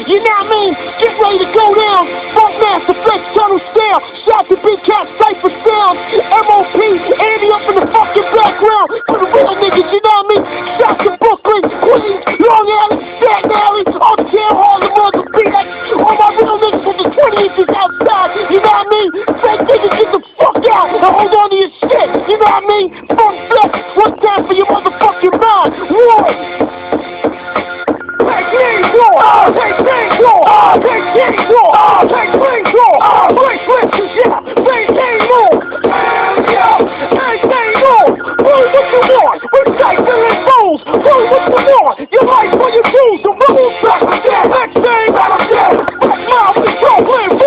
You know what I mean? Get ready to go down. Funk Master Flex Tunnel Style. Shout to Big Cat Cypher Sound. MOP, Andy up in the fucking background. For the real niggas, you know what I mean? Shout to Brooklyn, Queens, Long Alley, Staten Alley, Uptown, Harlem, Mother Phoenix. All my real niggas from the 20 inches outside. You know what I mean? Fake niggas, get the fuck out and hold on to your shit. You know what I mean? Funk Flex, one time for your motherfucking mind. One. Take things off! Take things off! Take things off! Take things off! Break switches, yeah! Maintain more! Yeah! Maintain more! Run what you want! Recycling fools! Run what you want! Your life for your dues! The rules back with that! Next thing, battle shit! Back mouth, control, play,